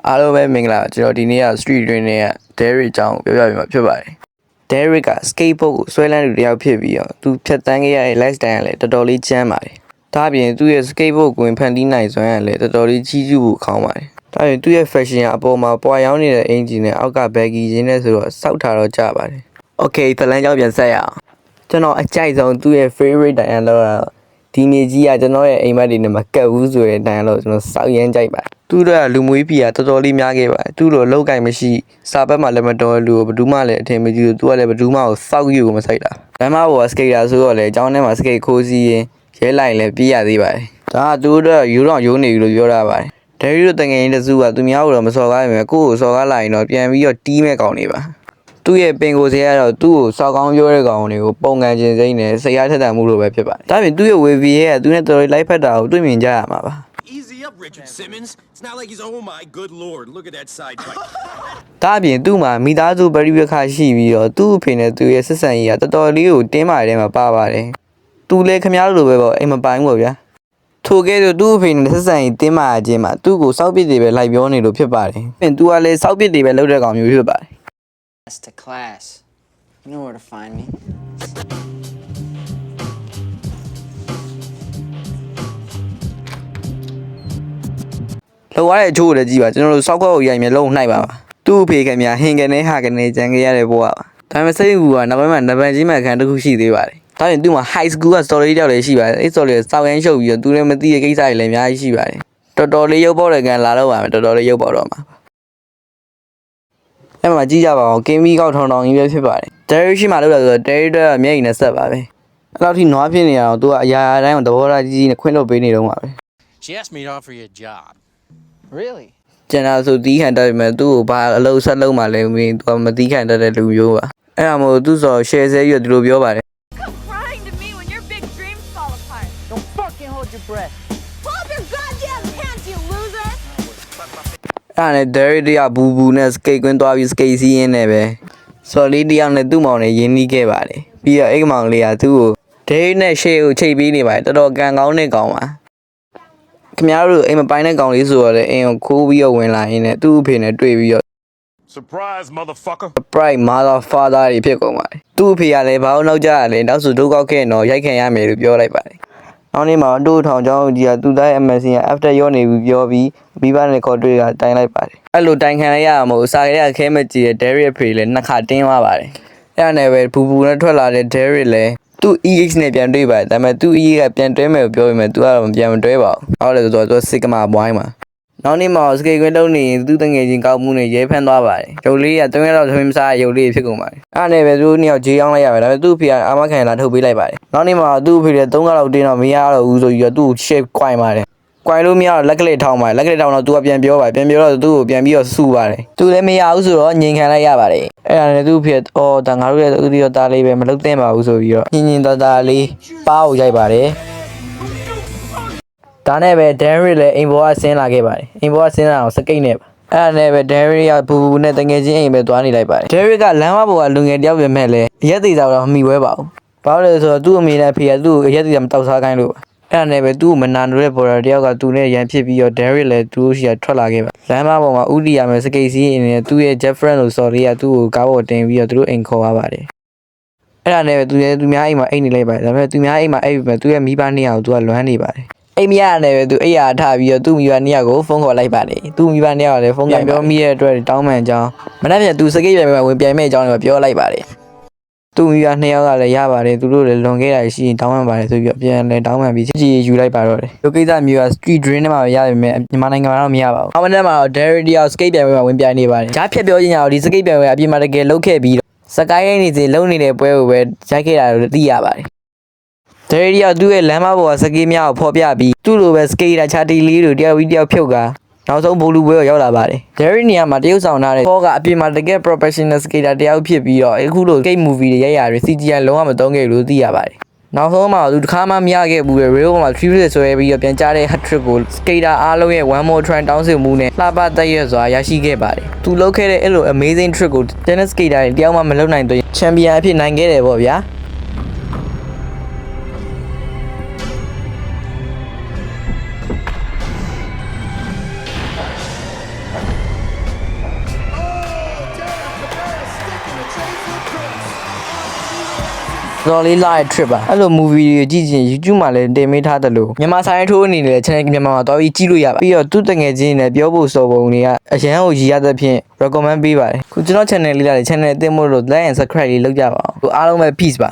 အားလုံးပဲမင်္ဂလာကျွန်တော်ဒီနေ့က street တွင်နဲ့ Derek အကြောင်းပြောပြပေးမှာဖြစ်ပါတယ် Derek က skateboard ကိုဆွဲလန်းသူတစ်ယောက်ဖြစ်ပြီးတော့သူဖြတ်တန်းခဲ့ရတဲ့ lifestyle ကလည်းတော်တော်လေးကျန်းပါတယ်ဒါအပြင်သူ့ရဲ့ skateboard ကိုဖန်တီးနိုင်စွမ်းကလည်းတော်တော်လေးကြီးကျူးဖို့ကောင်းပါတယ်ဒါအပြင်သူ့ရဲ့ fashion ကအပေါ်မှာပွာရောင်းနေတဲ့အင်ဂျင်နဲ့အောက်က baggy ရင်းနဲ့ဆိုတော့စောက်ထားတော့ကြပါတယ် Okay ဇလန်းကြောင်းပြန်ဆက်ရအောင်ကျွန်တော်အကြိုက်ဆုံးသူ့ရဲ့ favorite တိုင်အလောက်တော့ဒီနေ့ကြီးကကျွန်တော်ရဲ့အိမ်မက်တွေနဲ့မကတ်ဘူးဆိုတဲ့တိုင်လို့ကျွန်တော်စောက်ရမ်းကြိုက်ပါတယ်သူတို့ကလူမွေးပြည်ကတော်တော်လေးများခဲ့ပါတယ်သူတို့လောက်ကင်မရှိစာပတ်မှလည်းမတော်လူဘယ်သူမှလည်းအထင်မကြီးဘူးသူကလည်းဘယ်သူမှကိုစောက်ယူကိုမဆိုင်တာလမ်းမပေါ်ကစကိတ်တာဆိုတော့လေအကြောင်းထဲမှာစကိတ်ခိုးစီးရင်ရဲလိုက်လည်းပြေးရသေးပါတယ်ဒါကသူတို့ရိုးတော့ရိုးနေပြီလို့ပြောတာပါတယ်ဒယ်ရီတို့တငယ်ချင်းတစုကသူများကိုတော့မစော်ကားရင်ကိုယ့်ကိုစော်ကားလာရင်တော့ပြန်ပြီးတော့တီးမဲ့ကောင်နေပါသူ့ရဲ့ပင်ကိုယ်စေရတော့သူ့ကိုစောက်ကောင်းပြောတဲ့ကောင်တွေကိုပုံကန်ခြင်းစိမ့်နဲ့စိတ်အားထက်သန်မှုလိုပဲဖြစ်ပါတယ်ဒါပြင်သူ့ရဲ့ wavy ရဲ့သူနဲ့တော်တော်လိုက်ဖက်တာကိုတွေ့မြင်ကြရမှာပါEasy up, Richard Simmons. It's not like he's, oh my good lord, look at that side fight. ဒါအပြင်သူ့မှာမိသားစုပရိပက္ခရှိပြီးတော့သူ့အဖေနဲ့သူ့ရဲ့ဆက်ဆံရေးကတော်တော်လေးကိုတင်းမာတဲ့မှာပါပါတယ်သူလည်းခမားလိုပဲပေါ့အိမ်မပိုင်ဘူးဗျာထိုကဲတော့သူ့အဖေနဲ့ဆက်ဆံရေးတင်းမာခြင်းမှာသူ့ကိုစောက်ပစ်တွေပဲလိုက်ပြောနေလို့ဖြစ်ပါတယ်ပြင်သူကလည်းစောက်ပစ်တွေပဲလုပ်တဲ့ကောင်မျိုးဖြစ်ပါတယ် Class to class. You know where to find me. လောက်ရတဲ့အချို့လည်းကြည့်ပါကျွန်တော်တို့စောက်ခွက်ကိုရိုက်မြဲလုံးနှိုက်ပါသူ့အဖေခင်ဗျာဟင်ကနေဟာကနေကြံခဲ့ရတဲ့ဘဝပါဒါပေမဲ့စိတ်ကူကနောက်ပိုင်းမှာနဗန်ကြီးမှခံတစ်ခုရှိသေးပါတယ်ဒါပြင်သူ့မှာ high school က story တောက်လည်းရှိပါတယ်အဲ့ story ကိုစောက်ရမ်းရှုပ်ပြီးတော့သူလည်းမသိတဲ့ကိစ္စတွေလည်းအများကြီးရှိပါတယ်တော်တော်လေးရုပ်ပေါက်တဲ့ကန်လာတော့ပါမယ်တော်တော်လေးရုပ်ပေါက်တော့မှာအဲ့မှာကြည့်ကြပါဦးကင်းမီကောက်ထောင်ထောင်ကြီးပဲဖြစ်ပါတယ် Derek ရှိမှလောက်တာဆိုတော့ Derek ကမျက်ရည်နဲ့ဆက်ပါပဲအဲ့လောက်ထိနွားဖြစ်နေရအောင်သူကအရာရာတိုင်းကိုသဘောထားကြီးကြီးနဲ့ခွင့်လွှတ်ပေးနေတော့မှာပဲ She asked me to offer you a job. Really? ကျန်တာဆိုတီးခံတတ်ပြီမဲ့သူ့ကိုဘာအလုပ်ဆက်လုပ်မှလဲမင်းသူကမတီးခံတတ်တဲ့လူမျိုးပါအဲ့ဒါမို့သူ့စော် share ဆဲရွတ်ဒီလိုပြောပါတယ် Come crying to me when your big dreams fall apart. Don't fucking hold your breath. Pull up your goddamn pants, you loser! အဲ့ဒါနဲ့ Derek တရဘူနဲ့ skate ကွင်းသွားပြီး skate စီးရင်းနဲ့ပဲစော်လေးတယောက်နဲ့သူ့မောင်နဲ့ရင်းနှီးခဲ့ပါတယ်ပြီးတော့အိမ်မောင်လေးကသူ့ကို Derek နဲ့ share ကိုချိတ်ပေးနေပါတယ်တော်တော်ကန်ကောင်းတဲ့ကောင်ပါခင်ဗျားတို့အိမ်မပိုင်တဲ့ကောင်လေးဆိုတော့လေအိမ်ကိုခိုးပြီးတော့ဝင်လာရင်းနဲ့သူ့အဖေနဲ့တွေ့ပြီးတော့ Surprise, motherfucker. Surprise mother father တွေဖြစ်ကုန်ပါတယ်သူ့အဖေကလည်းဘာလို့နောက်ကြရလဲနောက်ဆိုဒုက္ခခဲ့တော့ရိုက်ခံရမယ်လို့ပြောလိုက်ပါတယ်နောက်နေ့မှာအတူထောင်ချောင်းကြီးကသူ့သားရဲ့ MSC က after ရောနေပြီးပြောပြီးမိဘနဲ့ခေါ်တွေ့ကတိုင်လိုက်ပါတယ်အဲ့လိုတိုင်ခံလိုက်ရမှာမို့စာကလေးကခဲမကြည့်တဲ့ Derek ဖေလည်းနှစ်ခါတင်းသွားပါတယ်အဲ့ဒါနဲ့ပဲဘူနဲ့ထွက်လာတဲ့ Derek လည်းသူ့ EX နဲ့ပြန်တွေ့ပါတယ်ဒါပေမဲ့သူ့ EX ကပြန်တွဲမယ်ပြောပေမဲ့သူကတော့ပြန်မတွဲပါဘူးဟုတ်တယ်ဆိုတော့သူ Sigma ဘွိုင်းမှာနောက်နေ့မှာစကေကွင်းလုံးနေရင်သူ့တငယ်ချင်းကောက်မှုနဲ့ရဲဖမ်းသွားပါတယ်ရုပ်လေးက3ရက်လောက်သမင်းမစားရုပ်လေးဖြစ်ကုန်ပါတယ်အဲ့ဒါနဲ့ပဲသူတို့နှစ်ယောက်ဂျေးအောင်လိုက်ရပါတယ်ဒါပေမဲ့သူ့အဖေကအာမခံလာထုတ်ပေးလိုက်ပါတယ်နောက်နေ့မှာသူ့အဖေက3ရက်လောက်တင်းတော့မရတော့ဘူးဆိုပြီးတော့သူ့ကို shape ကွိုင်းပါတယ်ကွိုင်းလို့မရတော့လက်ကလေးထောင်းပါတယ်လက်ကလေးထောင်းတော့သူကပြန်ပြောပါတယ်ပြန်ပြောတော့သူ့ကိုပြန်ပြီးတော့စူပါတယ်သူလည်းမရဘူးဆိုတော့ငြိမ်ခံလိုက်ရပါတယ်အဲ့ဒါနဲ့သူ့အဖေအော်ဒါငါတို့ရဲ့ဥတီရောသားလေးပဲမလုပ်သင့်ပါဘူးဆိုပြီးတော့ညင်ညင်သားသားလေးပါးကိုရိုက်ပါတယ်ဒါနဲ့ပဲ Derek လည်းအိမ်ပေါ်ကဆင်းလာခဲ့ပါတယ်အိမ်ပေါ်ကဆင်းလာအောင်စကိတ်နဲ့ပါအဲ့ဒါနဲ့ပဲ Derek ကဘူနဲ့တငယ်ချင်းအိမ်ပဲသွားနေလိုက်ပါတယ် Derek ကလမ်းမပေါ်ကလူငယ်တယောက်ပြင်မဲ့လဲရက်သေးတာတော့မမိဝဲပါဘူးဘာလို့လဲဆိုတော့သူ့အမေနဲ့ဖေကသူ့ကိုရက်သေးတာမတောက်စားခိုင်းလို့ပါအဲ့ဒါနဲ့ပဲသူ့ကိုမနာလို့တဲ့ပေါ်တာတယောက်ကသူ့နဲ့ရန်ဖြစ်ပြီးတော့ Derek လည်းသူ့ရှိရထွက်လာခဲ့ပါလမ်းမပေါ်မှာဥတီရမယ်စကိတ်စီးအနေနဲ့သူ့ရဲ့ Jeff friend လို့ဆော်လေးကသူ့ကိုကားပေါ်တင်ပြီးတော့သူတို့အိမ်ခေါ်သွားပါတယ်အဲ့ဒါနဲ့ပဲသူများအိမ်မှာအိမ်နေလိုက်ပါတယ်ဒါပေမဲ့သူများအိမ်မှာအိမ်ပြီးမှသူ့ရဲ့မိဘနှစ်ယောက်သူကလွမ်းနေပါတယ်အိမ်မရနဲ့ပဲသူအိယာထပြီးတော့သူ့မိဘနှစ်ယောက်ကိုဖုန်းခေါ်လိုက်ပါတယ်သူ့မိဘနှစ်ယောက်ကလည်းဖုန်းကပြောမိတဲ့အတွက်တောင်းပန်ကြောင်းမနေ့ကသူစကိတ်ပြန်ဝင်ပြိုင်မဲ့အကြောင်းတွေပြောလိုက်ပါတယ်သူ့မိဘနှစ်ယောက်ကလည်းရပါတယ်သူတို့လည်းလွန်ခဲ့တာရှိရင်တောင်းပန်ပါတယ်ဆိုပြီးတော့ပြန်လဲတောင်းပန်ပြီးကြည်ယူလိုက်ပါတော့တယ်ဒီကိစ္စမျိုးက street dream ထဲမှာရပါမယ်မြန်မာနိုင်ငံမှာတော့မရပါဘူးအမနဲ့မှာတော့ Derek တယောက်စကိတ်ပြန်ဝင်ပြိုင်နေပါတယ်ကြားဖြတ်ပြောချင်းရအောင်ဒီစကိတ်ပြန်ဝင်အပြင်မှာတကယ်လုတ်ခဲ့ပြီးတော့စကိုင်းရင်းနေစီလုံနေတဲ့ပွဲကိုပဲရိုက်ခဲ့တာလို့သိရပါတယ်Derek ကသူ့ရဲ့လမ်းမပေါ်ကစကေးများကိုဖော်ပြပြီးသူ့လိုပဲစကေးတာချာတီလေးတို့တယောက်ပြီးတယောက်ဖြုတ်ကနောက်ဆုံးဘောလူပွဲကိုရောက်လာပါတယ် Derek နေရာမှာတရုပ်ဆောင်ထားတဲ့ဖောကအပြင်မှာတကယ် professional skater တယောက်ဖြစ်ပြီးတော့အခုလို skate movie တွေရိုက်ရတွေ CGI လုံးဝမသုံးခဲ့လို့သိရပါတယ်နောက်ဆုံးမှာသူတစ်ခါမှမရခဲ့ဘူးတဲ့ rail မှာ 3 ဆွဲပြီးတော့ပြန်ချတဲ့ hat trick ကို skater အားလုံးရဲ့ one more try တောင်းဆိုမှုနဲ့လှပတက်ရွစွာရရှိခဲ့ပါတယ်သူလုပ်ခဲ့တဲ့အဲ့လို amazing trick ကို tennis skater တွေတယောက်မှမလုပ်နိုင်တော့ champion အဖြစ်နိုင်ခဲ့တယ်ပေါ့ဗျာ တော်လေးလာတဲ့ trip ပါအဲ့လို movie တွေကြည့်ရင် YouTube မှာလည်းတင်ပေးထားတယ်လို့မြန်မာဆိုင်ထိုးအနေနဲ့ channel မြန်မာမှာတွားပြီးကြည့်လို့ရပါပြီးတော့သူ့တငယ်ချင်းတွေနဲ့ပြောဖို့စော်ပုံတွေကအရန်ကိုရည်ရတဲ့ဖြင့် recommend ပေးပါတယ်ခုကျွန်တော် channel လေးလာတယ် channel အသစ်မို့လို့ like and subscribe လေးလုပ်ကြပါအောင်အားလုံးပဲ peace ပါ